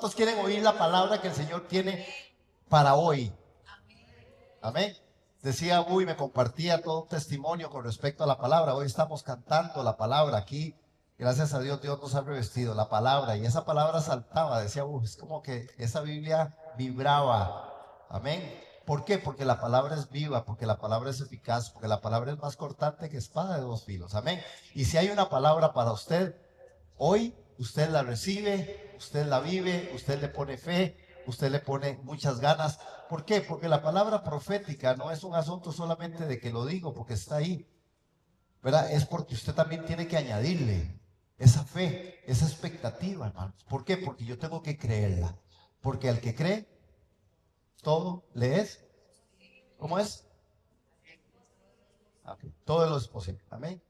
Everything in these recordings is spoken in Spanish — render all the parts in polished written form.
¿Cuántos quieren oír la palabra que el Señor tiene para hoy? Amén. Decía Uy, me compartía todo un testimonio con respecto a la palabra. Hoy estamos cantando la palabra aquí. Gracias a Dios, Dios nos ha revestido la palabra. Y esa palabra saltaba, decía Uy, es como que esa Biblia vibraba. Amén. ¿Por qué? Porque la palabra es viva, porque la palabra es eficaz, porque la palabra es más cortante que espada de dos filos. Amén. Y si hay una palabra para usted, hoy usted la recibe, usted la vive, usted le pone fe, usted le pone muchas ganas. ¿Por qué? Porque la palabra profética no es un asunto solamente de que lo digo, porque está ahí, ¿verdad? Es porque usted también tiene que añadirle esa fe, esa expectativa, hermanos. ¿Por qué? Porque yo tengo que creerla. Porque al que cree, todo le es. ¿Cómo es? Okay. Todo lo es posible. Amén.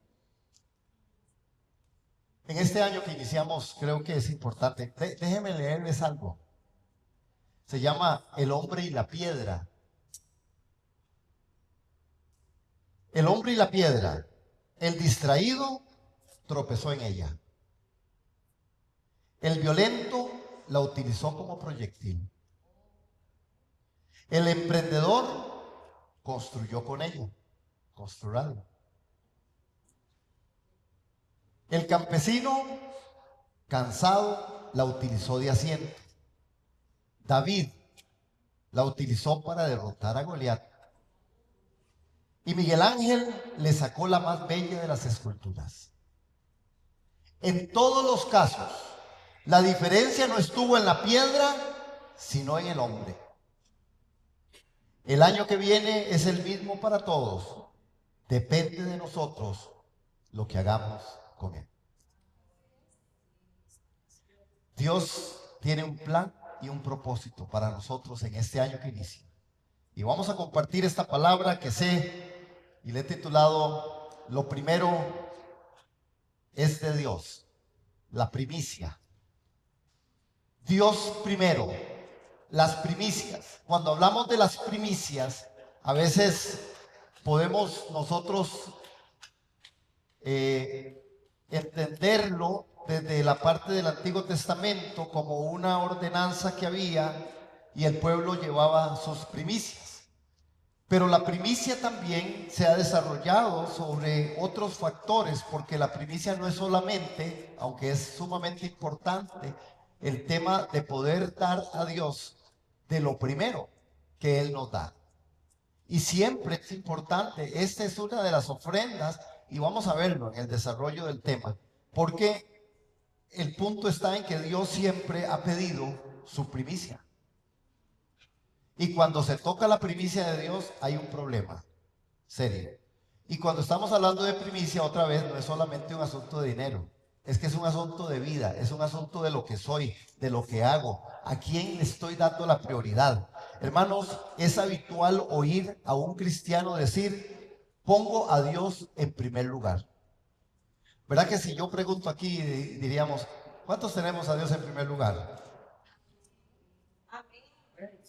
En este año que iniciamos, creo que es importante. Déjenme leerles algo. Se llama El hombre y la piedra. El hombre y la piedra. El distraído tropezó en ella. El violento la utilizó como proyectil. El emprendedor construyó con ella. Construrado. El campesino, cansado, la utilizó de asiento. David la utilizó para derrotar a Goliat. Y Miguel Ángel le sacó la más bella de las esculturas. En todos los casos, la diferencia no estuvo en la piedra, sino en el hombre. El año que viene es el mismo para todos. Depende de nosotros lo que hagamos con él. Dios tiene un plan y un propósito para nosotros en este año que inicia. Y vamos a compartir esta palabra que sé y le he titulado Lo primero es de Dios, la primicia. Dios primero, las primicias. Cuando hablamos de las primicias, a veces podemos nosotros entenderlo desde la parte del Antiguo Testamento como una ordenanza que había y el pueblo llevaba sus primicias. Pero la primicia también se ha desarrollado sobre otros factores, porque la primicia no es solamente, aunque es sumamente importante, el tema de poder dar a Dios de lo primero que Él nos da. Y siempre es importante, esta es una de las ofrendas, y vamos a verlo en el desarrollo del tema, porque el punto está en que Dios siempre ha pedido su primicia. Y cuando se toca la primicia de Dios, hay un problema serio. Y cuando estamos hablando de primicia, otra vez, no es solamente un asunto de dinero. Es que es un asunto de vida, es un asunto de lo que soy, de lo que hago, a quién le estoy dando la prioridad. Hermanos, es habitual oír a un cristiano decir, pongo a Dios en primer lugar. ¿Verdad que si yo pregunto aquí, diríamos, ¿cuántos tenemos a Dios en primer lugar?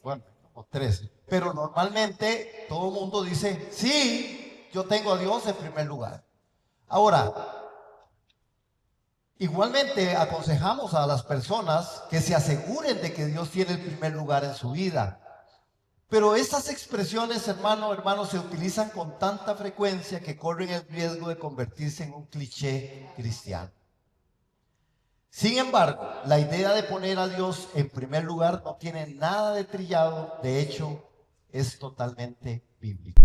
Bueno, o 3. Pero normalmente todo el mundo dice, sí, yo tengo a Dios en primer lugar. Ahora, igualmente aconsejamos a las personas que se aseguren de que Dios tiene el primer lugar en su vida. Pero estas expresiones, hermanos, se utilizan con tanta frecuencia que corren el riesgo de convertirse en un cliché cristiano. Sin embargo, la idea de poner a Dios en primer lugar no tiene nada de trillado, de hecho, es totalmente bíblico.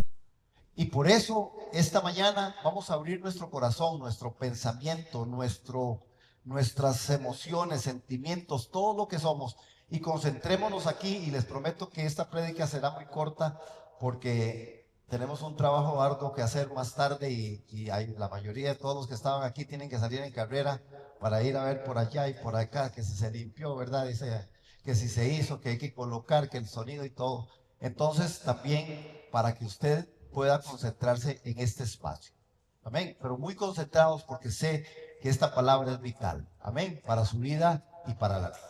Y por eso, esta mañana vamos a abrir nuestro corazón, nuestro pensamiento, nuestras emociones, sentimientos, todo lo que somos, y concentrémonos aquí, y les prometo que esta prédica será muy corta, porque tenemos un trabajo arduo que hacer más tarde, y la mayoría de todos los que estaban aquí tienen que salir en carrera para ir a ver por allá y por acá, que si se limpió, ¿verdad? Dice que si se hizo, que hay que colocar, que el sonido y todo. Entonces, también para que usted pueda concentrarse en este espacio. Amén. Pero muy concentrados porque sé que esta palabra es vital. Amén. Para su vida y para la vida.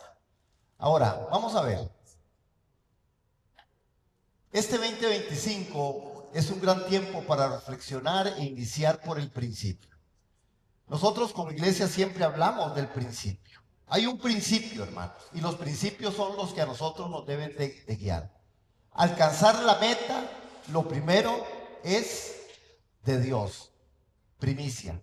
Ahora, vamos a ver. Este 2025 es un gran tiempo para reflexionar e iniciar por el principio. Nosotros como iglesia siempre hablamos del principio. Hay un principio, hermanos, y los principios son los que a nosotros nos deben de guiar. Alcanzar la meta, lo primero es de Dios, primicia.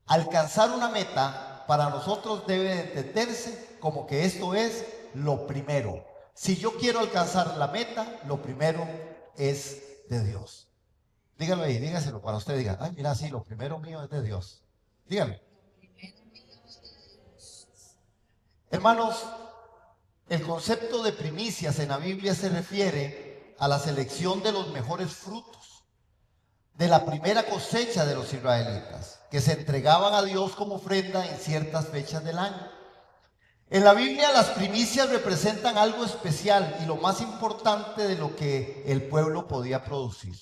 Alcanzar una meta para nosotros debe de entenderse como que esto es lo primero. Si yo quiero alcanzar la meta, lo primero es de Dios. Dígalo ahí, dígaselo para usted, diga, ay, mira, sí, lo primero mío es de Dios. Dígalo. Hermanos, el concepto de primicias en la Biblia se refiere a la selección de los mejores frutos de la primera cosecha de los israelitas, que se entregaban a Dios como ofrenda en ciertas fechas del año. En la Biblia las primicias representan algo especial y lo más importante de lo que el pueblo podía producir.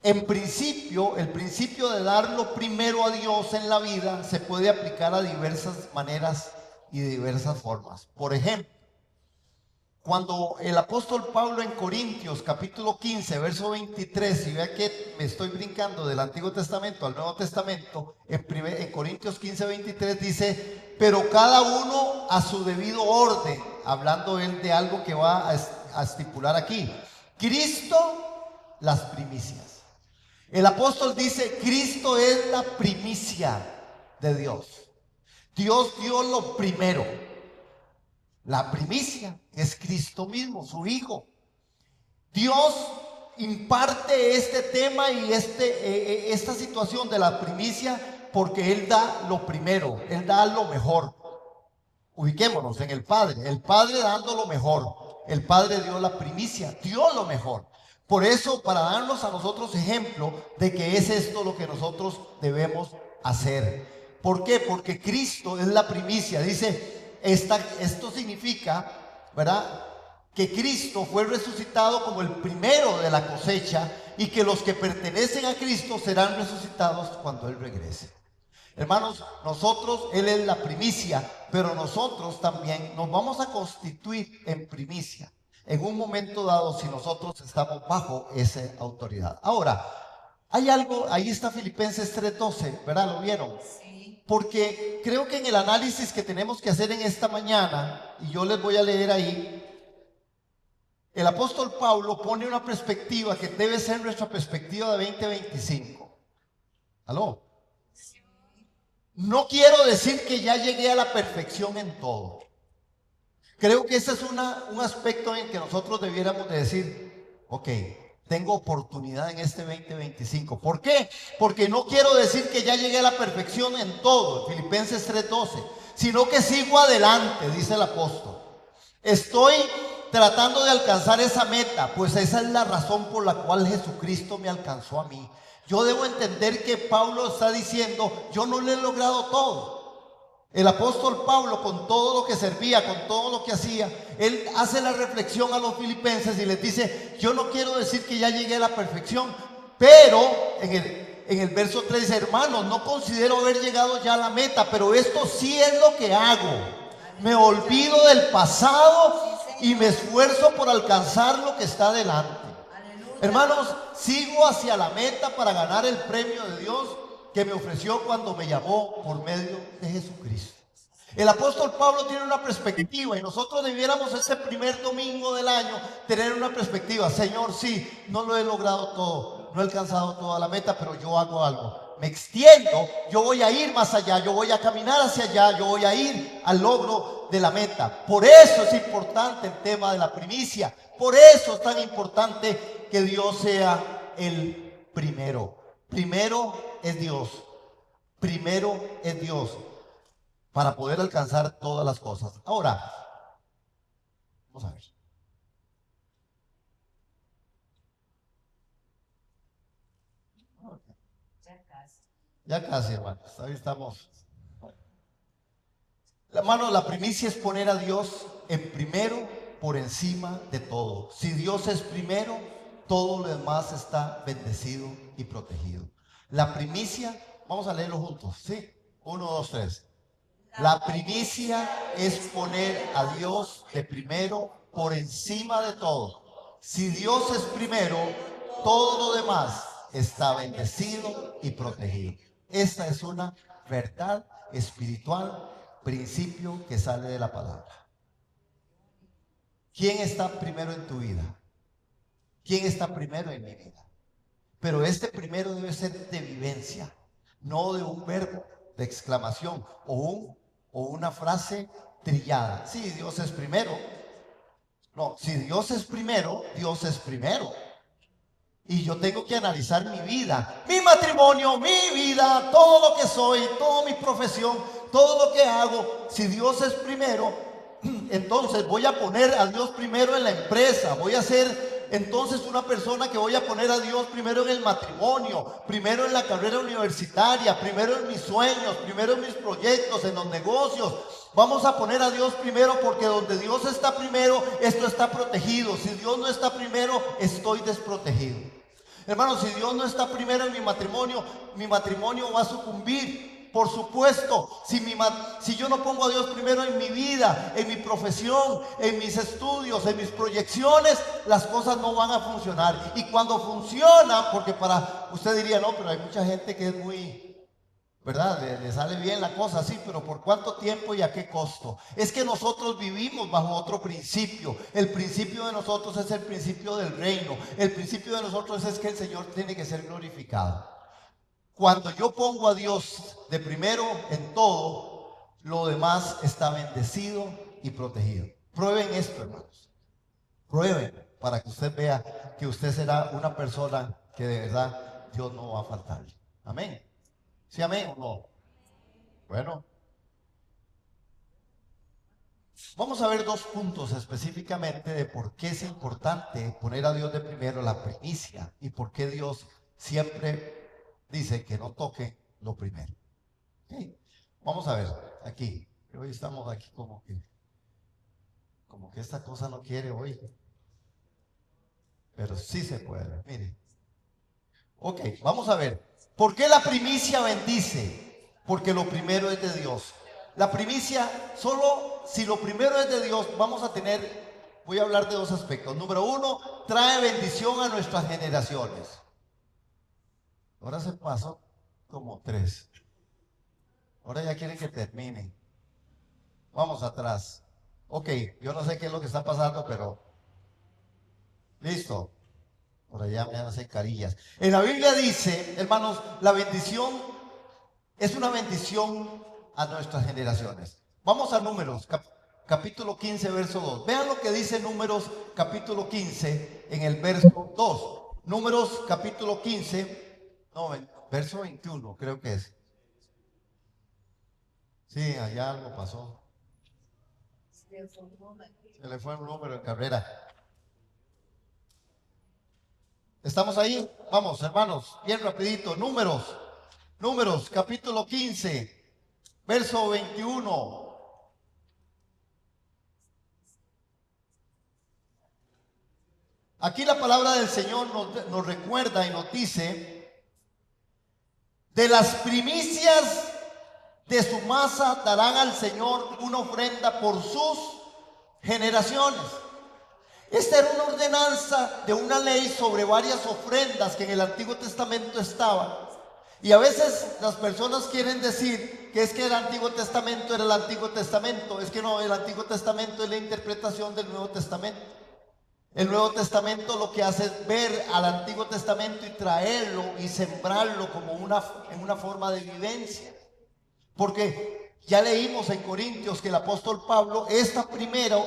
En principio, el principio de dar lo primero a Dios en la vida se puede aplicar a diversas maneras y de diversas formas. Por ejemplo, cuando el apóstol Pablo en Corintios capítulo 15 verso 23, y vea que me estoy brincando del Antiguo Testamento al Nuevo Testamento, en Corintios 15, 23 dice, pero cada uno a su debido orden, hablando él de algo que va a estipular aquí. Cristo, las primicias. El apóstol dice, Cristo es la primicia de Dios. Dios dio lo primero. La primicia es Cristo mismo, su Hijo. Dios imparte este tema y esta situación de la primicia porque Él da lo primero, Él da lo mejor. Ubiquémonos en el Padre dando lo mejor. El Padre dio la primicia, dio lo mejor. Por eso, para darnos a nosotros ejemplo de que es esto lo que nosotros debemos hacer. ¿Por qué? Porque Cristo es la primicia. Dice, esto significa, ¿verdad?, que Cristo fue resucitado como el primero de la cosecha y que los que pertenecen a Cristo serán resucitados cuando Él regrese. Hermanos, nosotros, Él es la primicia, pero nosotros también nos vamos a constituir en primicia en un momento dado si nosotros estamos bajo esa autoridad. Ahora, hay algo, ahí está Filipenses 3:12, ¿verdad? ¿Lo vieron? Sí. Porque creo que en el análisis que tenemos que hacer en esta mañana, y yo les voy a leer ahí, el apóstol Pablo pone una perspectiva que debe ser nuestra perspectiva de 2025. ¿Aló? No quiero decir que ya llegué a la perfección en todo. Creo que ese es un aspecto en que nosotros debiéramos de decir, ok, tengo oportunidad en este 2025. ¿Por qué? Porque no quiero decir que ya llegué a la perfección en todo, Filipenses 3:12, sino que sigo adelante, dice el apóstol. Estoy tratando de alcanzar esa meta, pues esa es la razón por la cual Jesucristo me alcanzó a mí. Yo debo entender que Pablo está diciendo, yo no lo he logrado todo. El apóstol Pablo, con todo lo que servía, con todo lo que hacía, él hace la reflexión a los filipenses y les dice, yo no quiero decir que ya llegué a la perfección, pero en el verso 3 dice, hermanos, no considero haber llegado ya a la meta, pero esto sí es lo que hago. Me olvido del pasado y me esfuerzo por alcanzar lo que está delante. Hermanos, sigo hacia la meta para ganar el premio de Dios que me ofreció cuando me llamó por medio de Jesucristo. El apóstol Pablo tiene una perspectiva y nosotros debiéramos ese primer domingo del año tener una perspectiva. Señor, sí, no lo he logrado todo, no he alcanzado toda la meta, pero yo hago algo. Me extiendo, yo voy a ir más allá, yo voy a caminar hacia allá, yo voy a ir al logro de la meta. Por eso es importante el tema de la primicia, por eso es tan importante que Dios sea el primero. Primero es Dios, primero es Dios para poder alcanzar todas las cosas. Ahora, vamos a ver. Ya casi, hermanos, ahí estamos. Hermano, la primicia es poner a Dios en primero por encima de todo. Si Dios es primero, todo lo demás está bendecido y protegido. La primicia, vamos a leerlo juntos, ¿sí? 1, 2, 3. La primicia es poner a Dios de primero por encima de todo. Si Dios es primero, todo lo demás está bendecido y protegido. Esta es una verdad espiritual principio que sale de la palabra. ¿Quién está primero en tu vida? ¿Quién está primero en mi vida? Pero este primero debe ser de vivencia, no de un verbo de exclamación o una frase trillada. Sí, Dios es primero. No, si Dios es primero, Dios es primero. Y yo tengo que analizar mi vida, mi matrimonio, mi vida, todo lo que soy, toda mi profesión, todo lo que hago. Si Dios es primero, entonces voy a poner a Dios primero en la empresa. Voy a ser entonces una persona que voy a poner a Dios primero en el matrimonio, primero en la carrera universitaria, primero en mis sueños, primero en mis proyectos, en los negocios. Vamos a poner a Dios primero, porque donde Dios está primero, esto está protegido. Si Dios no está primero, estoy desprotegido. Hermanos, si Dios no está primero en mi matrimonio va a sucumbir. Por supuesto, si yo no pongo a Dios primero en mi vida, en mi profesión, en mis estudios, en mis proyecciones, las cosas no van a funcionar. Y cuando funcionan, porque usted diría, no, pero hay mucha gente que es muy, ¿verdad? Le sale bien la cosa, sí, pero ¿por cuánto tiempo y a qué costo? Es que nosotros vivimos bajo otro principio. El principio de nosotros es el principio del reino. El principio de nosotros es que el Señor tiene que ser glorificado. Cuando yo pongo a Dios de primero en todo, lo demás está bendecido y protegido. Prueben esto, hermanos. Prueben para que usted vea que usted será una persona que de verdad Dios no va a faltarle. Amén. ¿Sí, amén o no? Bueno, vamos a ver dos puntos específicamente de por qué es importante poner a Dios de primero, la primicia, y por qué Dios siempre dice que no toque lo primero. ¿Okay? Vamos a ver aquí. Hoy estamos aquí como que esta cosa no quiere hoy, pero sí se puede. Mire. Ok, vamos a ver. ¿Por qué la primicia bendice? Porque lo primero es de Dios. La primicia, solo si lo primero es de Dios, voy a hablar de dos aspectos. Número uno, trae bendición a nuestras generaciones. Ahora se pasó como 3. Ahora ya quieren que termine. Vamos atrás. Ok, yo no sé qué es lo que está pasando, pero listo. Por allá me hacen carillas. En la Biblia dice, hermanos, la bendición es una bendición a nuestras generaciones. Vamos a Números, capítulo 15, verso 2. Vean lo que dice Números, capítulo 15, en el verso 2. Números, capítulo 15, no, verso 21, creo que es. Sí, allá algo pasó. Se le fue un número en carrera. ¿Estamos ahí? Vamos, hermanos, bien rapidito. Números, capítulo 15, verso 21. Aquí la palabra del Señor nos recuerda y nos dice: de las primicias de su masa darán al Señor una ofrenda por sus generaciones. Esta era una ordenanza de una ley sobre varias ofrendas que en el Antiguo Testamento estaban. Y a veces las personas quieren decir que es que el Antiguo Testamento era el Antiguo Testamento. Es que no, el Antiguo Testamento es la interpretación del Nuevo Testamento. El Nuevo Testamento lo que hace es ver al Antiguo Testamento y traerlo y sembrarlo como en una forma de vivencia. Porque ya leímos en Corintios que el apóstol Pablo, esta primicia,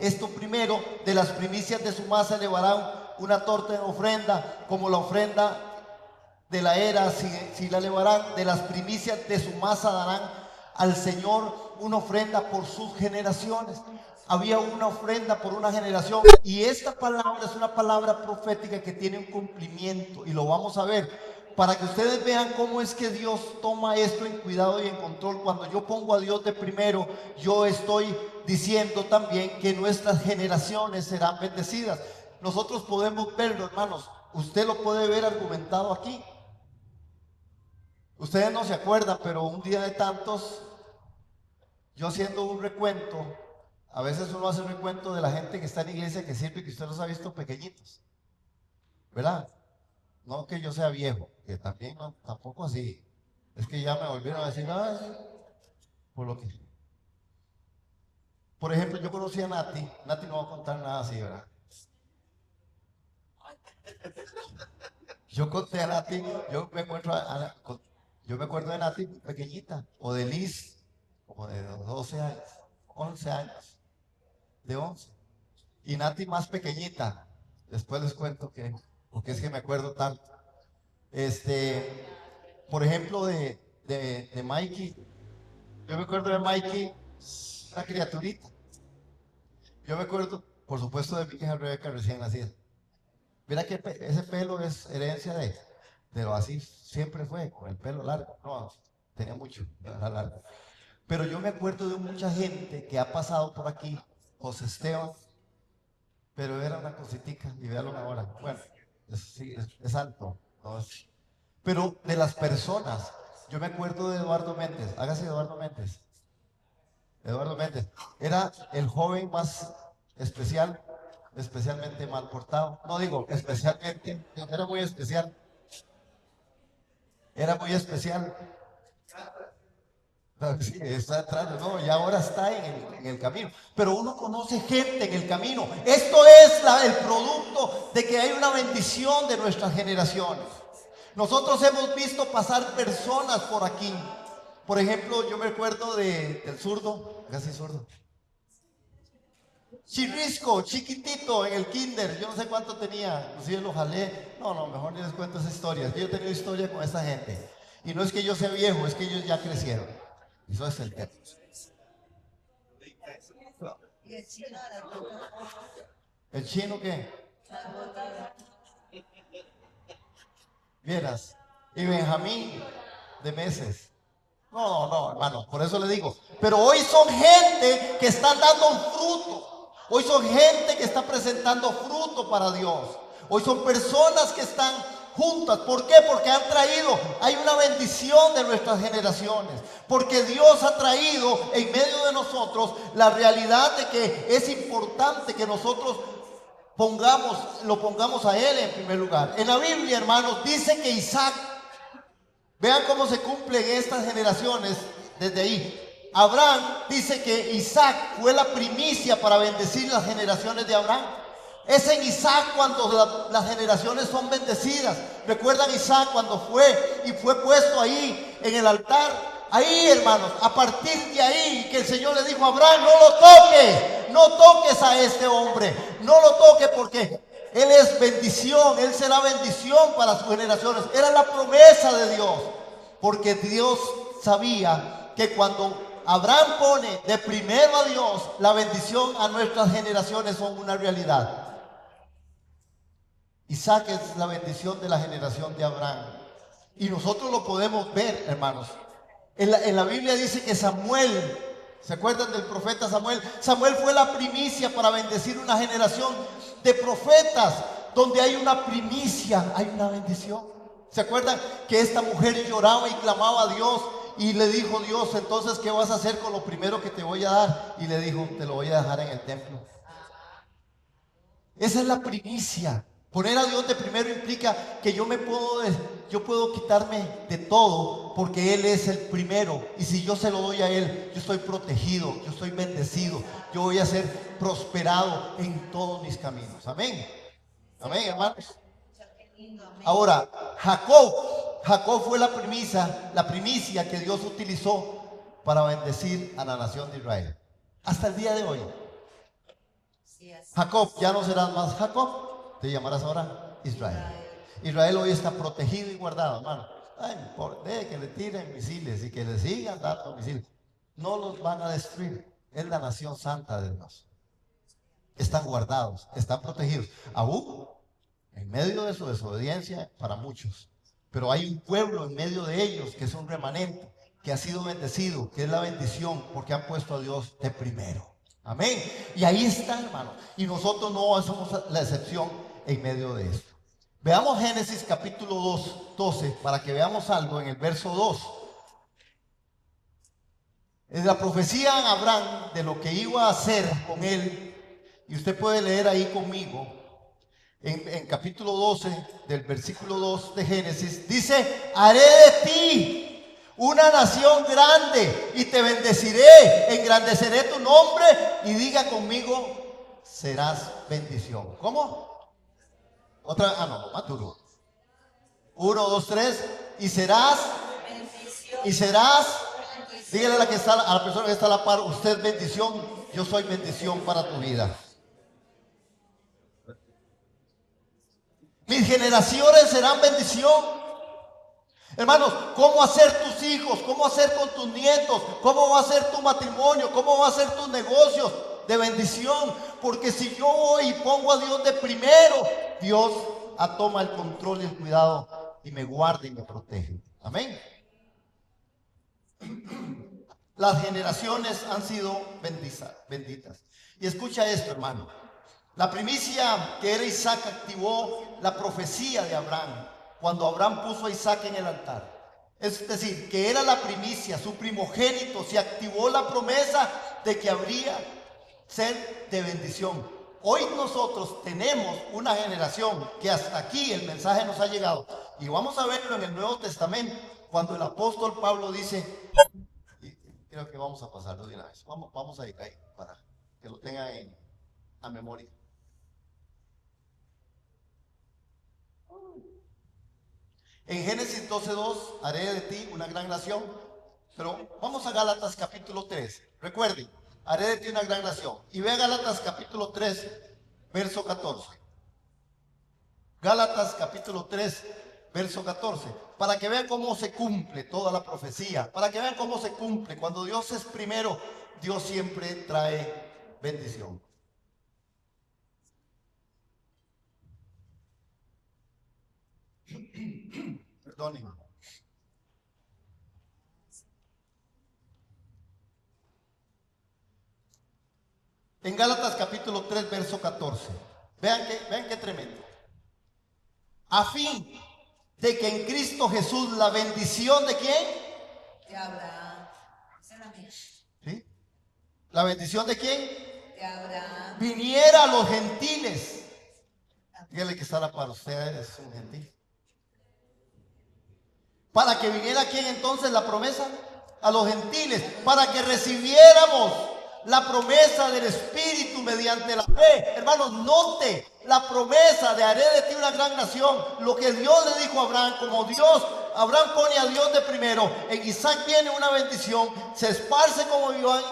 esto primero de las primicias de su masa elevarán una torta en ofrenda, como la ofrenda de la era, si la elevarán, de las primicias de su masa darán al Señor una ofrenda por sus generaciones. Había una ofrenda por una generación, y esta palabra es una palabra profética que tiene un cumplimiento, y lo vamos a ver para que ustedes vean cómo es que Dios toma esto en cuidado y en control. Cuando yo pongo a Dios de primero, yo estoy diciendo también que nuestras generaciones serán bendecidas. Nosotros podemos verlo, hermanos. Usted lo puede ver argumentado aquí. Ustedes no se acuerdan, pero un día de tantos, yo haciendo un recuento, a veces uno hace un recuento de la gente que está en iglesia que sirve, que usted los ha visto pequeñitos, ¿verdad? No que yo sea viejo, que también no, tampoco así. Es que ya me volvieron a decir, ay, por lo que... Por ejemplo, yo conocí a Nati. Nati no va a contar nada así, ¿verdad? Yo conté a Nati, yo me acuerdo de Nati pequeñita, o de Liz, como de 12 años, 11 años, de 11. Y Nati más pequeñita. Después les cuento porque es que me acuerdo tanto. Por ejemplo, de Mikey. Yo me acuerdo de Mikey, una criaturita. Yo me acuerdo, por supuesto, de mi hija Rebeca recién nacida. Mira que ese pelo es herencia de lo así siempre fue, con el pelo largo. No, tenía mucho, era largo. Pero yo me acuerdo de mucha gente que ha pasado por aquí, José Esteban, pero era una cositica, y véalo ahora. Bueno, es alto, no es. Pero de las personas, yo me acuerdo de Eduardo Méndez. Hágase Eduardo Méndez. Eduardo Méndez era el joven más especial, especialmente mal portado. No digo especialmente, era muy especial. Era muy especial. Sí, está entrando, no, y ahora está en el camino. Pero uno conoce gente en el camino. Esto es el producto de que hay una bendición de nuestras generaciones. Nosotros hemos visto pasar personas por aquí. Por ejemplo, yo me acuerdo del zurdo, casi zurdo. Chirrisco, chiquitito en el kinder, yo no sé cuánto tenía, inclusive lo jalé. No, mejor ni les cuento esa historia. Yo he tenido historia con esta gente. Y no es que yo sea viejo, es que ellos ya crecieron. Eso es el tema. ¿El chino qué? Vieras. Y Benjamín, de meses. No, hermano, por eso le digo. Pero hoy son gente que están dando fruto. Hoy son gente que está presentando fruto para Dios. Hoy son personas que están juntas. ¿Por qué? Porque hay una bendición de nuestras generaciones. Porque Dios ha traído en medio de nosotros la realidad de que es importante que nosotros lo pongamos a Él en primer lugar. En la Biblia, hermanos, dice que Isaac, vean cómo se cumplen estas generaciones desde ahí. Abraham dice que Isaac fue la primicia para bendecir las generaciones de Abraham. Es en Isaac cuando las generaciones son bendecidas. ¿Recuerdan Isaac cuando fue puesto ahí en el altar? Ahí, hermanos, a partir de ahí que el Señor le dijo a Abraham: no lo toques, no toques a este hombre, no lo toques porque él es bendición, él será bendición para sus generaciones. Era la promesa de Dios, porque Dios sabía que cuando Abraham pone de primero a Dios, la bendición a nuestras generaciones son una realidad. Isaac es la bendición de la generación de Abraham. Y nosotros lo podemos ver, hermanos. En la Biblia dice que Samuel, ¿se acuerdan del profeta Samuel? Samuel fue la primicia para bendecir una generación de profetas. Donde hay una primicia, hay una bendición. ¿Se acuerdan que esta mujer lloraba y clamaba a Dios? Y le dijo Dios: entonces, ¿qué vas a hacer con lo primero que te voy a dar? Y le dijo: te lo voy a dejar en el templo. Esa es la primicia. Poner a Dios de primero implica que yo puedo quitarme de todo porque Él es el primero. Y si yo se lo doy a Él, yo estoy protegido, yo estoy bendecido, yo voy a ser prosperado en todos mis caminos. Amén. Amén, hermanos. Ahora, Jacob fue la primicia que Dios utilizó para bendecir a la nación de Israel. Hasta el día de hoy. Jacob, ya no serás más Jacob. Te llamarás ahora Israel. Israel hoy está protegido y guardado, hermano. Deje que le tiren misiles y que le sigan dando misiles. No los van a destruir. Es la nación santa de Dios. Están guardados, están protegidos. Aún en medio de su desobediencia para muchos. Pero hay un pueblo en medio de ellos que es un remanente, que ha sido bendecido, que es la bendición porque han puesto a Dios de primero. Amén. Y ahí está, hermano. Y nosotros no somos la excepción en medio de esto. Veamos Génesis capítulo 12 para que veamos algo en el verso 2. Es la profecía en Abraham de lo que iba a hacer con él. Y usted puede leer ahí conmigo. En capítulo 12 del versículo 2 de Génesis dice: haré de ti una nación grande, y te bendeciré, engrandeceré tu nombre, y diga conmigo, serás bendición. ¿Cómo? Otra, no, más duro. 1, 2, 3, y serás bendición. Y serás, dígale a la, que está, a la persona que está a la par, usted es bendición, yo soy bendición para tu vida. Mis generaciones serán bendición. Hermanos, ¿cómo hacer tus hijos? ¿Cómo hacer con tus nietos? ¿Cómo va a ser tu matrimonio? ¿Cómo va a ser tus negocios de bendición? Porque si yo voy y pongo a Dios de primero, Dios toma el control y el cuidado y me guarda y me protege. Amén. Las generaciones han sido benditas. Y escucha esto, hermano. La primicia que era Isaac activó la profecía de Abraham cuando Abraham puso a Isaac en el altar. Es decir, que era la primicia, su primogénito, se activó la promesa de que habría ser de bendición. Hoy nosotros tenemos una generación que hasta aquí el mensaje nos ha llegado. Y vamos a verlo en el Nuevo Testamento, cuando el apóstol Pablo dice, y creo que vamos a pasarlo de una vez. Vamos a ir ahí para que lo tengan a memoria. En Génesis 12:2, haré de ti una gran nación. Pero vamos a Gálatas capítulo 3. Recuerden, haré de ti una gran nación. Y ve a Gálatas capítulo 3, verso 14. Gálatas capítulo 3, verso 14. Para que vean cómo se cumple toda la profecía. Para que vean cómo se cumple. Cuando Dios es primero, Dios siempre trae bendición. Perdónenme. En Gálatas capítulo 3, verso 14. Vean qué tremendo. A fin de que en Cristo Jesús la bendición de ¿quién? De Abraham. ¿Sí? ¿La bendición de quién? De Abraham. Viniera a los gentiles. Dígale que está la par, usted es un gentil. Para que viniera ¿quién entonces la promesa? A los gentiles, para que recibiéramos la promesa del Espíritu mediante la fe. Hermanos, note la promesa de haré de ti una gran nación. Lo que Dios le dijo a Abraham, como Dios, Abraham pone a Dios de primero. En Isaac viene una bendición, se esparce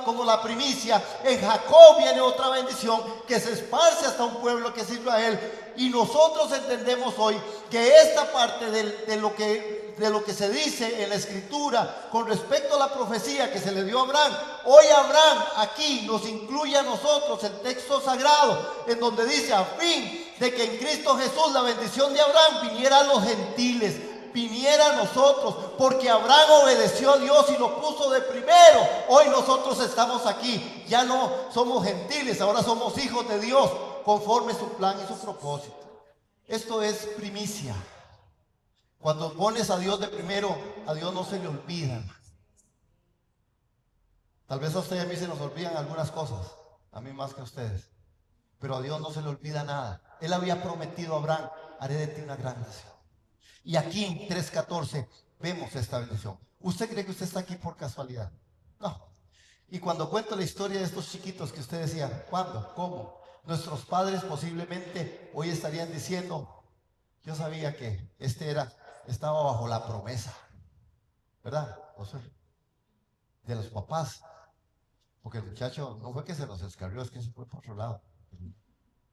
como la primicia. En Jacob viene otra bendición que se esparce hasta un pueblo que es Israel. Y nosotros entendemos hoy que esta parte de lo que se dice en la Escritura con respecto a la profecía que se le dio a Abraham, hoy Abraham aquí nos incluye a nosotros el texto sagrado en donde dice a fin de que en Cristo Jesús la bendición de Abraham viniera a los gentiles, viniera a nosotros, porque Abraham obedeció a Dios y lo puso de primero. Hoy nosotros estamos aquí, ya no somos gentiles, ahora somos hijos de Dios conforme su plan y su propósito. Esto es primicia. Cuando pones a Dios de primero, a Dios no se le olvidan. Tal vez a usted y a mí se nos olvidan algunas cosas, a mí más que a ustedes, pero a Dios no se le olvida nada. Él había prometido a Abraham, haré de ti una gran nación. Y aquí en 3:14 vemos esta bendición. ¿Usted cree que usted está aquí por casualidad? No. Y cuando cuento la historia de estos chiquitos que usted decía, ¿cuándo? ¿Cómo? Nuestros padres posiblemente hoy estarían diciendo, yo sabía que estaba bajo la promesa, ¿verdad? De los papás. Porque el muchacho no fue que se los descarrió, es que se fue por otro lado.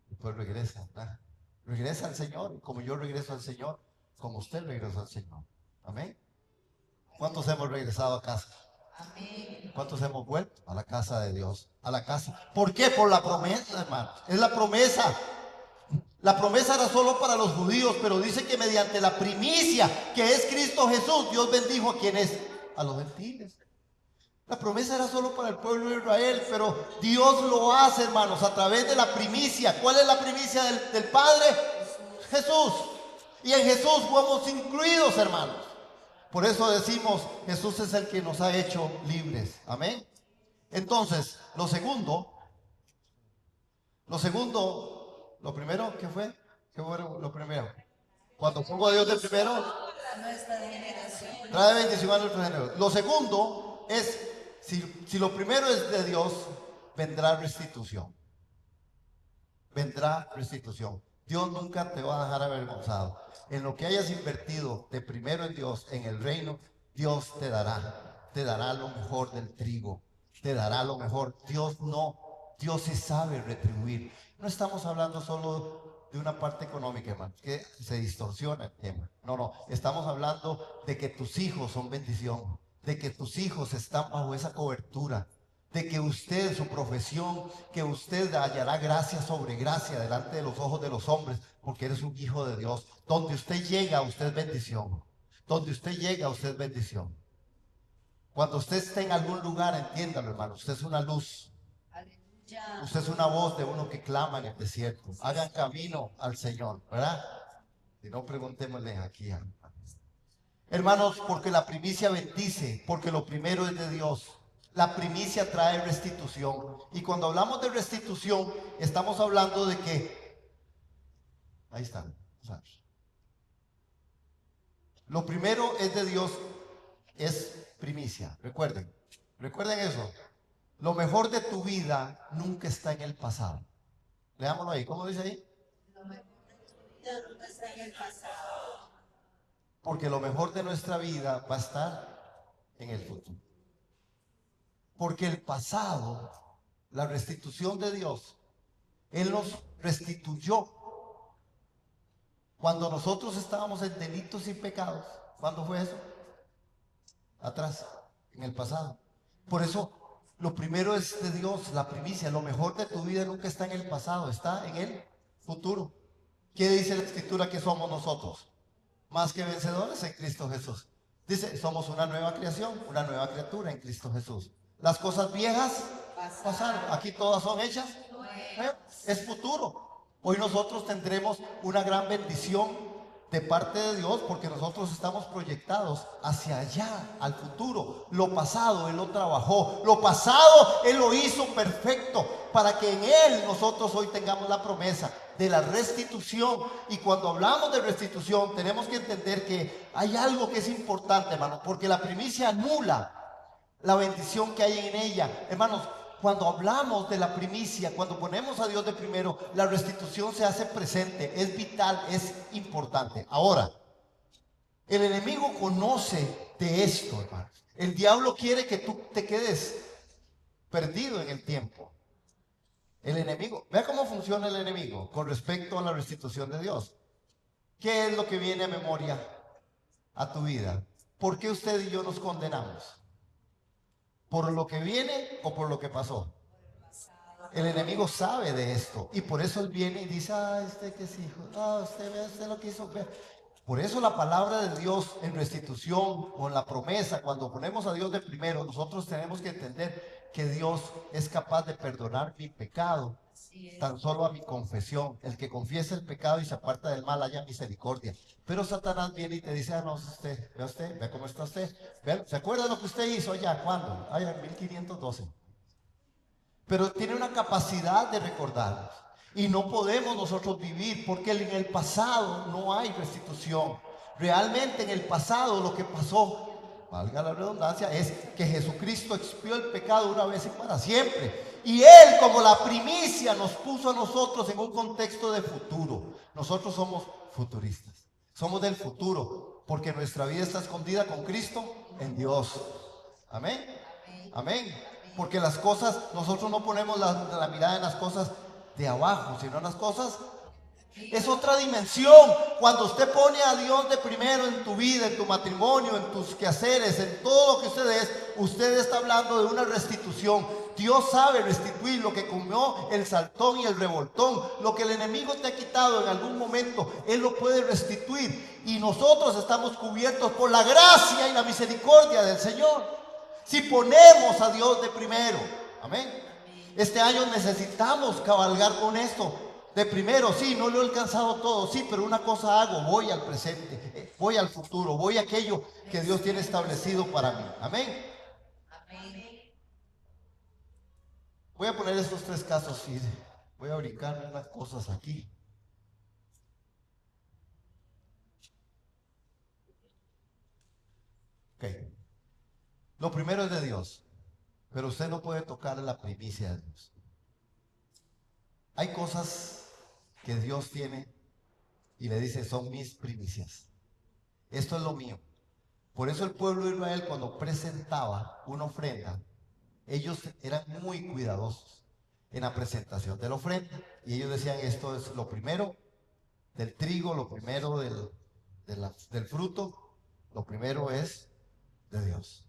Después regresa, ¿verdad? Regresa al Señor, como yo regreso al Señor, como usted regresó al Señor. Amén. ¿Cuántos hemos regresado a casa? Amén. ¿Cuántos hemos vuelto a la casa de Dios? A la casa. ¿Por qué? Por la promesa, hermano. Es la promesa. La promesa era solo para los judíos, pero dice que mediante la primicia que es Cristo Jesús, Dios bendijo a quienes, a los gentiles. La promesa era solo para el pueblo de Israel, pero Dios lo hace, hermanos, a través de la primicia. ¿Cuál es la primicia del Padre? Jesús. Y en Jesús fuimos incluidos, hermanos. Por eso decimos, Jesús es el que nos ha hecho libres. Amén. Entonces, lo primero, ¿qué fue? ¿Qué fue lo primero? Cuando pongo a Dios de primero, a nuestra generación. Trae bendición a nuestra generación. Lo segundo es, si lo primero es de Dios, vendrá restitución. Vendrá restitución. Dios nunca te va a dejar avergonzado. En lo que hayas invertido de primero en Dios, en el reino, Dios te dará lo mejor del trigo, te dará lo mejor. Dios sí sabe retribuir. No estamos hablando solo de una parte económica, hermano, que se distorsiona el tema. No, estamos hablando de que tus hijos son bendición, de que tus hijos están bajo esa cobertura, de que usted, su profesión, que usted hallará gracia sobre gracia delante de los ojos de los hombres, porque eres un hijo de Dios. Donde usted llega, usted es bendición. Donde usted llega, usted es bendición. Cuando usted esté en algún lugar, entiéndalo, hermano, usted es una luz. Aleluya. Usted es una voz de uno que clama en el desierto. Hagan camino al Señor, ¿verdad? Si no, preguntémosle aquí. Hermanos, porque la primicia bendice, porque lo primero es de Dios. La primicia trae restitución. Y cuando hablamos de restitución, estamos hablando de que, ahí están, lo primero es de Dios, es primicia. Recuerden eso. Lo mejor de tu vida nunca está en el pasado. Leámoslo ahí, ¿cómo dice ahí? Lo mejor de tu vida nunca está en el pasado. Porque lo mejor de nuestra vida va a estar en el futuro. Porque el pasado, la restitución de Dios, Él nos restituyó cuando nosotros estábamos en delitos y pecados. ¿Cuándo fue eso? Atrás, en el pasado. Por eso, lo primero es de Dios, la primicia. Lo mejor de tu vida nunca está en el pasado, está en el futuro. ¿Qué dice la Escritura que somos nosotros? Más que vencedores en Cristo Jesús. Dice, somos una nueva creación, una nueva criatura en Cristo Jesús. Las cosas viejas pasaron. Aquí todas son hechas. Es futuro. Hoy nosotros tendremos una gran bendición de parte de Dios porque nosotros estamos proyectados hacia allá, al futuro. Lo pasado Él lo trabajó. Lo pasado Él lo hizo perfecto para que en Él nosotros hoy tengamos la promesa de la restitución. Y cuando hablamos de restitución tenemos que entender que hay algo que es importante, hermano, porque la primicia anula la bendición que hay en ella. Hermanos, cuando hablamos de la primicia, cuando ponemos a Dios de primero, la restitución se hace presente, es vital, es importante. Ahora, el enemigo conoce de esto, hermanos. El diablo quiere que tú te quedes perdido en el tiempo. El enemigo, vea cómo funciona el enemigo con respecto a la restitución de Dios. ¿Qué es lo que viene a memoria a tu vida? ¿Por qué usted y yo nos condenamos? ¿Por lo que viene o por lo que pasó? El enemigo sabe de esto y por eso él viene y dice, usted que es hijo, usted ve usted lo que hizo. Por eso la palabra de Dios en restitución o en la promesa, cuando ponemos a Dios de primero, nosotros tenemos que entender que Dios es capaz de perdonar mi pecado tan solo a mi confesión. El que confiesa el pecado y se aparta del mal haya misericordia. Pero Satanás viene y te dice, no, usted, vea cómo está usted. ¿Se acuerda lo que usted hizo allá? ¿Cuándo? Allá en 1512. Pero tiene una capacidad de recordarnos. Y no podemos nosotros vivir porque en el pasado no hay restitución. Realmente en el pasado lo que pasó, valga la redundancia, es que Jesucristo expió el pecado una vez y para siempre. Y Él, como la primicia, nos puso a nosotros en un contexto de futuro. Nosotros somos futuristas. Somos del futuro, porque nuestra vida está escondida con Cristo en Dios. Amén. Amén. Porque las cosas, nosotros no ponemos la mirada en las cosas de abajo, sino en las cosas. Es otra dimensión. Cuando usted pone a Dios de primero en tu vida, en tu matrimonio, en tus quehaceres, en todo lo que usted está hablando de una restitución. Dios sabe restituir lo que comió el saltón y el revoltón. Lo que el enemigo te ha quitado en algún momento, Él lo puede restituir. Y nosotros estamos cubiertos por la gracia y la misericordia del Señor. Si ponemos a Dios de primero. Amén. Este año necesitamos cabalgar con esto. De primero, sí, no lo he alcanzado todo, sí, pero una cosa hago, voy al presente, voy al futuro, voy a aquello que Dios tiene establecido para mí. Amén. Amén. Voy a poner estos tres casos, sí. Voy a brincarme unas cosas aquí. Ok. Lo primero es de Dios, pero usted no puede tocar la primicia de Dios. Hay cosas que Dios tiene y le dice, son mis primicias. Esto es lo mío. Por eso el pueblo de Israel, cuando presentaba una ofrenda, ellos eran muy cuidadosos en la presentación de la ofrenda. Y ellos decían, esto es lo primero del trigo, lo primero del fruto, lo primero es de Dios.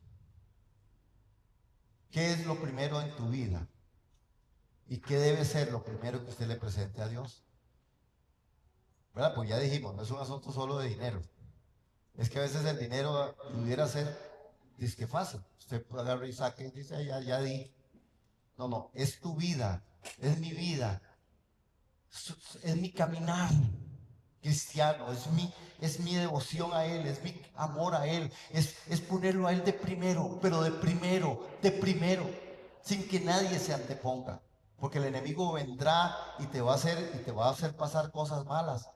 ¿Qué es lo primero en tu vida? ¿Y qué debe ser lo primero que usted le presente a Dios? ¿Verdad? Pues ya dijimos, no es un asunto solo de dinero. Es que a veces el dinero pudiera ser disque fácil. Usted agarra y saque y dice, ya di. No, no, es tu vida, es mi vida, es mi caminar cristiano, es mi devoción a Él, es mi amor a Él, es ponerlo a Él de primero, pero de primero, sin que nadie se anteponga. Porque el enemigo vendrá y te va a hacer pasar cosas malas.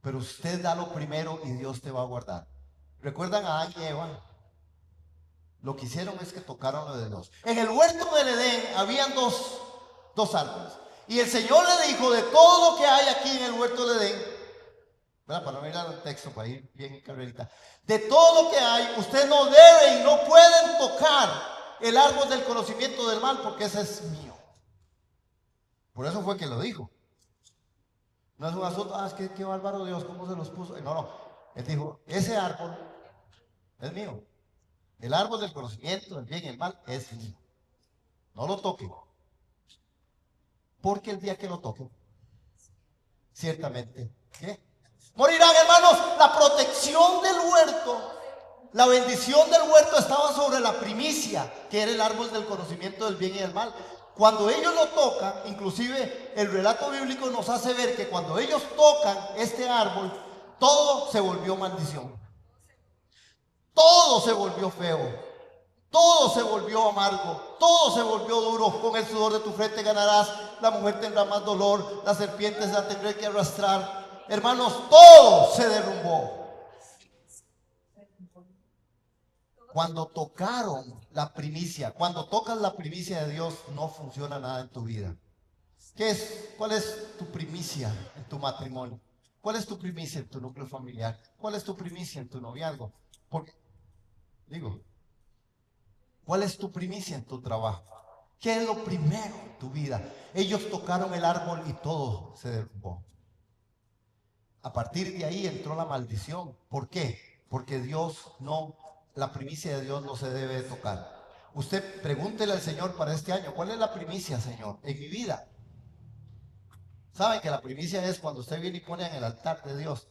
Pero usted da lo primero y Dios te va a guardar. ¿Recuerdan a Adán y Eva? Lo que hicieron es que tocaron lo de Dios. En el huerto del Edén habían dos árboles. Y el Señor le dijo, de todo lo que hay aquí en el huerto del Edén, ¿verdad? Para no mirar el texto, para ir bien carrerita. De todo lo que hay, usted no debe y no pueden tocar el árbol del conocimiento del mal, porque ese es mío. Por eso fue que lo dijo. No es un asunto, es que qué bárbaro Dios, cómo se los puso. No. Él dijo, ese árbol es mío. El árbol del conocimiento del bien y el mal es mío. No lo toquen. Porque el día que lo toquen, ciertamente, ¿qué? Morirán, hermanos. La protección del huerto, la bendición del huerto estaba sobre la primicia, que era el árbol del conocimiento del bien y del mal. Cuando ellos lo tocan, inclusive el relato bíblico nos hace ver que cuando ellos tocan este árbol, todo se volvió maldición. Todo se volvió feo, todo se volvió amargo, todo se volvió duro. Con el sudor de tu frente ganarás, la mujer tendrá más dolor, la serpiente se la tendrá que arrastrar. Hermanos, todo se derrumbó. Cuando tocaron la primicia, cuando tocas la primicia de Dios, no funciona nada en tu vida. ¿Cuál es tu primicia en tu matrimonio? ¿Cuál es tu primicia en tu núcleo familiar? ¿Cuál es tu primicia en tu noviazgo? ¿Cuál es tu primicia en tu trabajo? ¿Qué es lo primero en tu vida? Ellos tocaron el árbol y todo se derrumbó. A partir de ahí entró la maldición. ¿Por qué? Porque la primicia de Dios no se debe tocar. Usted pregúntele al Señor para este año, ¿cuál es la primicia, Señor, en mi vida? ¿Saben que la primicia es cuando usted viene y pone en el altar de Dios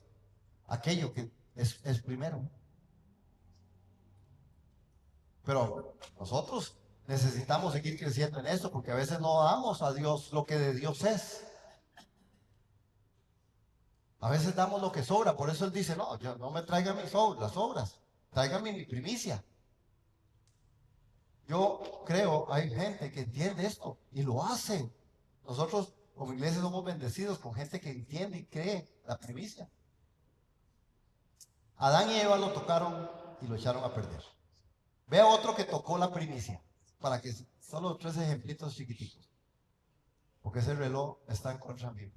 aquello que es primero? Pero nosotros necesitamos seguir creciendo en esto, porque a veces no damos a Dios lo que de Dios es. A veces damos lo que sobra. Por eso Él dice, no me traigan las obras, tráiganme mi primicia. Yo creo, hay gente que entiende esto y lo hace. Nosotros como iglesia somos bendecidos con gente que entiende y cree la primicia. Adán y Eva lo tocaron y lo echaron a perder. Vea otro que tocó la primicia, para que solo 3 ejemplitos chiquititos, porque ese reloj está en contra mío,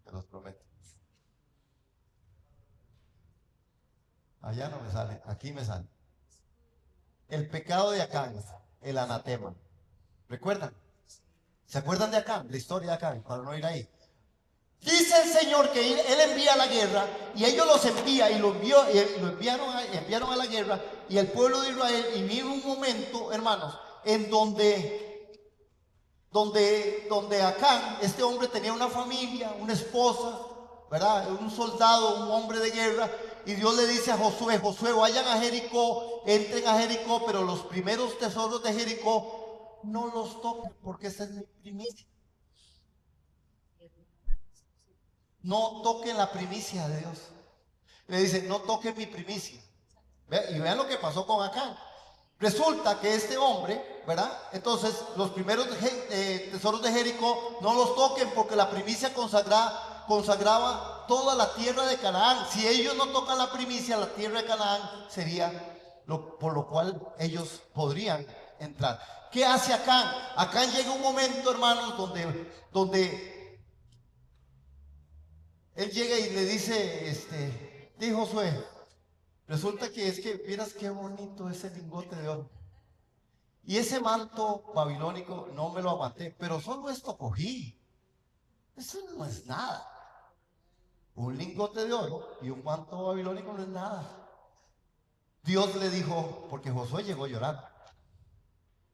te los prometo. Allá no me sale, aquí me sale. El pecado de Acán, el anatema. ¿Recuerdan? ¿Se acuerdan de Acán? La historia de Acán, para no ir ahí. Dice el Señor que Él envía a la guerra, y ellos los envía y lo enviaron a la guerra, y el pueblo de Israel, y vino un momento, hermanos, en donde Acán, este hombre tenía una familia, una esposa, ¿verdad? Un soldado, un hombre de guerra, y Dios le dice a Josué, vayan a Jericó, entren a Jericó, pero los primeros tesoros de Jericó no los toquen, porque esa es mi primicia. No toquen la primicia de Dios. Le dice, no toquen mi primicia. Y vean lo que pasó con Acán. Resulta que este hombre, ¿verdad? Entonces, los primeros tesoros de Jericó no los toquen, porque la primicia consagraba toda la tierra de Canaán. Si ellos no tocan la primicia, la tierra de Canaán sería por lo cual ellos podrían entrar. ¿Qué hace Acán? Acán llega un momento, hermanos, donde él llega y le dice, dijo Josué, resulta que es que, miras qué bonito ese lingote de oro. Y ese manto babilónico no me lo aguanté, pero solo esto cogí. Eso no es nada. Un lingote de oro y un manto babilónico no es nada. Dios le dijo, porque Josué llegó llorando: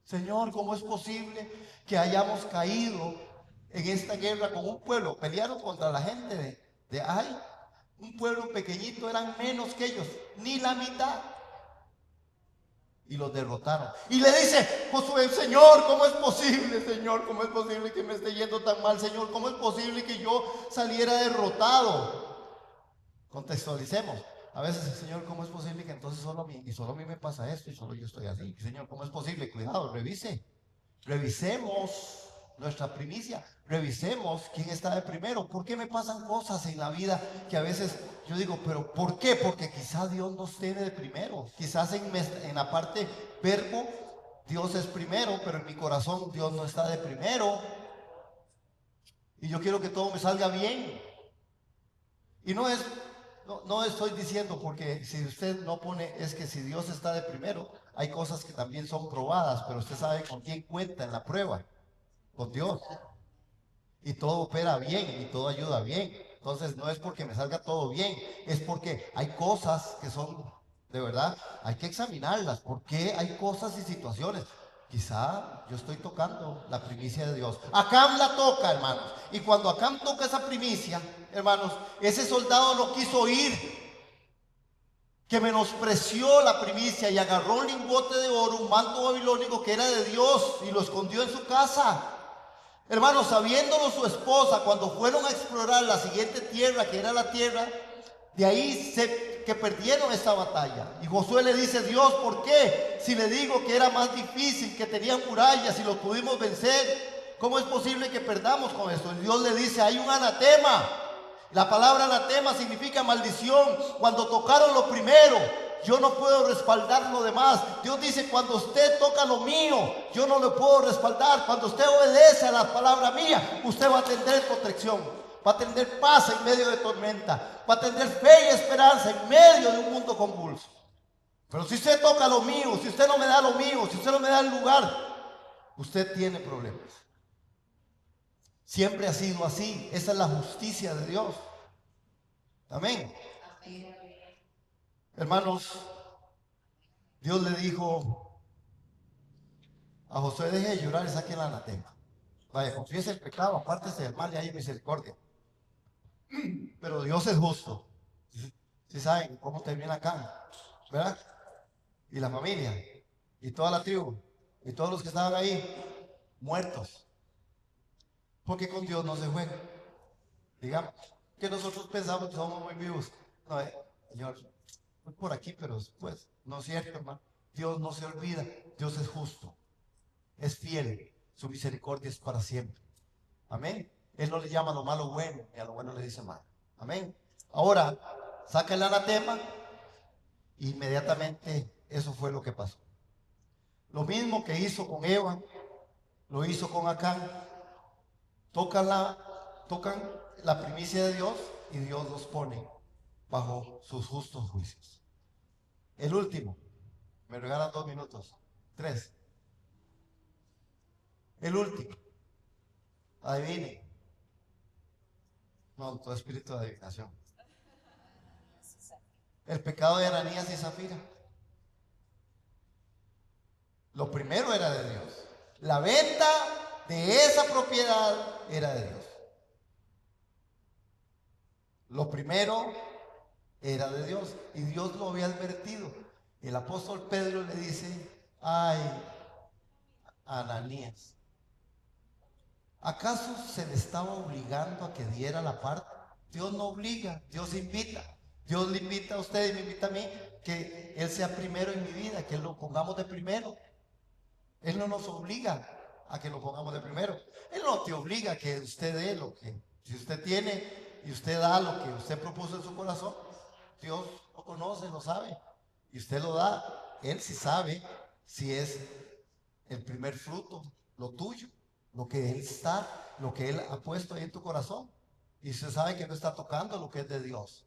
Señor, ¿cómo es posible que hayamos caído en esta guerra con un pueblo? Pelearon contra la gente de Ai, un pueblo pequeñito, eran menos que ellos, ni la mitad. Y los derrotaron. Y le dice Josué: Señor, ¿cómo es posible, Señor? ¿Cómo es posible que me esté yendo tan mal, Señor? ¿Cómo es posible que yo saliera derrotado? Contextualicemos. A veces, Señor, ¿cómo es posible que entonces solo a mí me pasa esto y solo yo estoy así? Señor, ¿cómo es posible? Cuidado, revisemos nuestra primicia, revisemos quién está de primero. ¿Por qué me pasan cosas en la vida que a veces yo digo, pero ¿por qué? Porque quizás Dios nos tiene de primero. Quizás en la parte verbo Dios es primero, pero en mi corazón Dios no está de primero. Y yo quiero que todo me salga bien. Y no estoy diciendo, porque si usted no pone, es que si Dios está de primero, hay cosas que también son probadas, pero usted sabe con quién cuenta en la prueba: con Dios. Y todo opera bien y todo ayuda bien. Entonces no es porque me salga todo bien, es porque hay cosas que son, de verdad, hay que examinarlas. Porque hay cosas y situaciones. Quizá yo estoy tocando la primicia de Dios. Acán la toca, hermanos. Y cuando Acán toca esa primicia, hermanos, ese soldado no quiso ir, que menospreció la primicia y agarró un lingote de oro, un manto babilónico que era de Dios, y lo escondió en su casa. Hermanos, sabiéndolo su esposa, cuando fueron a explorar la siguiente tierra, que era la tierra, de ahí que perdieron esta batalla. Y Josué le dice: Dios, ¿por qué? Si le digo que era más difícil, que tenían murallas y los pudimos vencer, ¿cómo es posible que perdamos con esto? Y Dios le dice: hay un anatema. La palabra anatema significa maldición. Cuando tocaron lo primero, yo no puedo respaldar lo demás. Dios dice: cuando usted toca lo mío, yo no lo puedo respaldar. Cuando usted obedece a la palabra mía, usted va a tener protección, va a tener paz en medio de tormenta, va a tener fe y esperanza en medio de un mundo convulso. Pero si usted toca lo mío, si usted no me da lo mío, si usted no me da el lugar, usted tiene problemas. Siempre ha sido así. Esa es la justicia de Dios. Amén. Hermanos, Dios le dijo a Josué: deje de llorar y saque el anatema. Vaya, confiese el pecado, apártese del mal y haya misericordia. Pero Dios es justo. Si saben cómo termina acá, ¿verdad? Y la familia, y toda la tribu, y todos los que estaban ahí, muertos. Porque con Dios no se juega. Digamos que nosotros pensamos que somos muy vivos. No, Señor, voy por aquí, pero después, no es cierto, hermano. Dios no se olvida. Dios es justo, es fiel, su misericordia es para siempre. Amén. Él no le llama a lo malo bueno, y a lo bueno le dice malo. Amén. Ahora, saca el anatema. Inmediatamente eso fue lo que pasó. Lo mismo que hizo con Eva, lo hizo con Acán. Tocan la primicia de Dios y Dios los pone bajo sus justos juicios. El último, me regalan 2 minutos, 3. El último, adivine. No, todo espíritu de adivinación. El pecado de Ananías y Zafira. Lo primero era de Dios. La venta de esa propiedad era de Dios. Lo primero era de Dios y Dios lo había advertido. El apóstol Pedro le dice: ay, Ananías, ¿acaso se le estaba obligando a que diera la parte? Dios no obliga, Dios invita. Dios le invita a usted y me invita a mí que Él sea primero en mi vida, que lo pongamos de primero. Él no nos obliga a que lo pongamos de primero. Él no te obliga a que usted dé lo que, si usted tiene y usted da lo que usted propuso en su corazón, Dios lo conoce, lo sabe y usted lo da. Él sí sabe si es el primer fruto, lo tuyo, lo que Él está, lo que Él ha puesto ahí en tu corazón. Y usted sabe que no está tocando lo que es de Dios,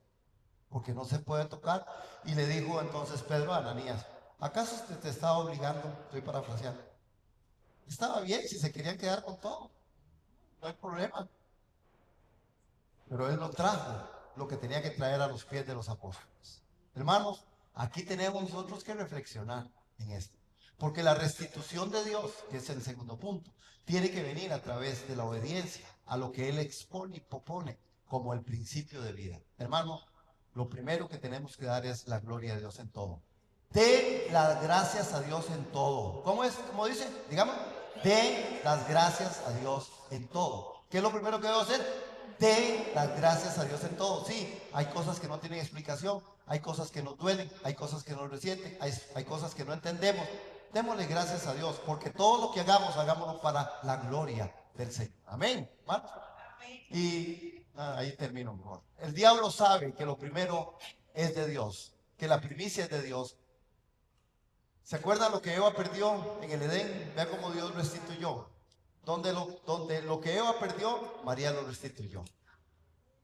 porque no se puede tocar. Y le dijo entonces Pedro a Ananías, ¿acaso usted te estaba obligando? Estoy parafraseando. Estaba bien si se querían quedar con todo, no hay problema. Pero Él no trajo lo que tenía que traer a los pies de los apóstoles. Hermanos, aquí tenemos nosotros que reflexionar en esto. Porque la restitución de Dios, que es el segundo punto, tiene que venir a través de la obediencia a lo que Él expone y propone como el principio de vida. Hermano, lo primero que tenemos que dar es la gloria de Dios en todo. Den las gracias a Dios en todo. ¿Cómo es? ¿Cómo dice? Digamos, den las gracias a Dios en todo. ¿Qué es lo primero que debo hacer? Den las gracias a Dios en todo. Sí, hay cosas que no tienen explicación, hay cosas que nos duelen, hay cosas que nos resienten, hay cosas que no entendemos. Démosle gracias a Dios, porque todo lo que hagamos, hagámoslo para la gloria del Señor. Amén, hermanos. Y ahí termino mejor. El diablo sabe que lo primero es de Dios, que la primicia es de Dios. ¿Se acuerdan lo que Eva perdió en el Edén? Vea cómo Dios restituyó. Donde lo que Eva perdió, María lo restituyó.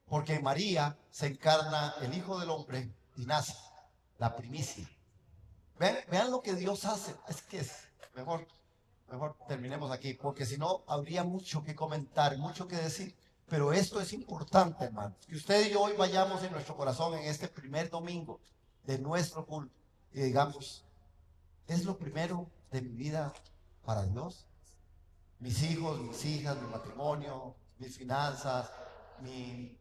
Porque en María se encarna el Hijo del Hombre y nace la primicia. Vean lo que Dios hace. Es que es mejor terminemos aquí, porque si no habría mucho que comentar, mucho que decir. Pero esto es importante, hermanos, que usted y yo hoy vayamos en nuestro corazón en este primer domingo de nuestro culto y digamos, ¿es lo primero de mi vida para Dios? Mis hijos, mis hijas, mi matrimonio, mis finanzas, mi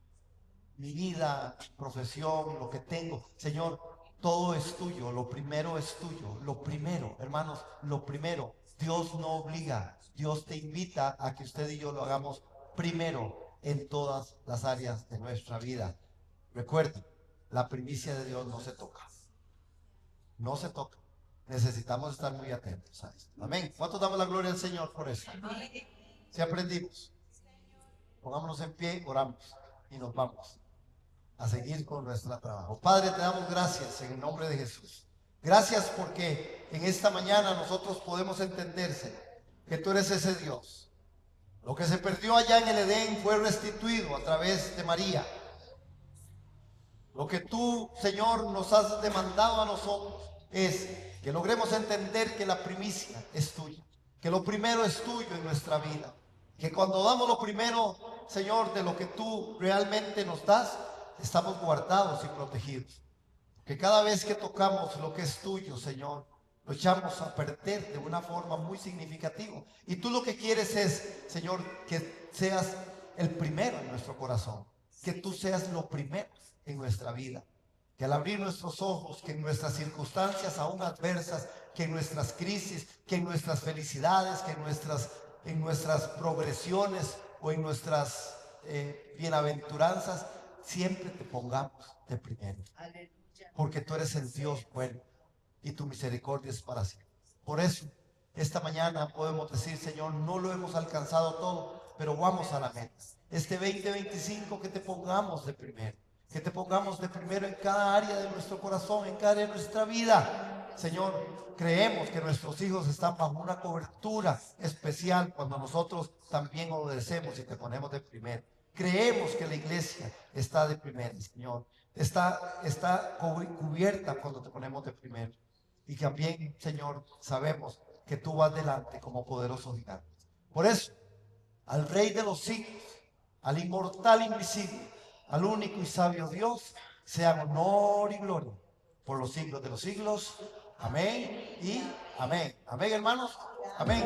vida, profesión, lo que tengo. Señor, todo es tuyo, lo primero es tuyo, lo primero, hermanos, lo primero. Dios no obliga, Dios te invita a que usted y yo lo hagamos primero en todas las áreas de nuestra vida. Recuerden, la primicia de Dios no se toca, no se toca. Necesitamos estar muy atentos a esto. Amén. ¿Cuántos damos la gloria al Señor por eso? Si aprendimos, pongámonos en pie, oramos y nos vamos a seguir con nuestro trabajo. Padre, te damos gracias en el nombre de Jesús. Gracias porque en esta mañana nosotros podemos entenderse que tú eres ese Dios. Lo que se perdió allá en el Edén fue restituido a través de María. Lo que tú, Señor, nos has demandado a nosotros es que logremos entender que la primicia es tuya, que lo primero es tuyo en nuestra vida, que cuando damos lo primero, Señor, de lo que tú realmente nos das, estamos guardados y protegidos. Que cada vez que tocamos lo que es tuyo, Señor, lo echamos a perder de una forma muy significativa. Y tú lo que quieres es, Señor, que seas el primero en nuestro corazón, que tú seas lo primero en nuestra vida. Que al abrir nuestros ojos, que en nuestras circunstancias aún adversas, que en nuestras crisis, que en nuestras felicidades, que en nuestras progresiones o en nuestras bienaventuranzas, siempre te pongamos de primero. Porque tú eres el Dios bueno y tu misericordia es para siempre. Por eso, esta mañana podemos decir, Señor, no lo hemos alcanzado todo, pero vamos a la meta. Este 2025 que te pongamos de primero. Que te pongamos de primero en cada área de nuestro corazón, en cada área de nuestra vida. Señor, creemos que nuestros hijos están bajo una cobertura especial cuando nosotros también obedecemos y te ponemos de primero. Creemos que la iglesia está de primero, Señor. Está cubierta cuando te ponemos de primero. Y también, Señor, sabemos que tú vas delante como poderoso gigante. Por eso, al Rey de los siglos, al inmortal invisible, al único y sabio Dios, sea honor y gloria por los siglos de los siglos. Amén y amén. Amén, hermanos. Amén.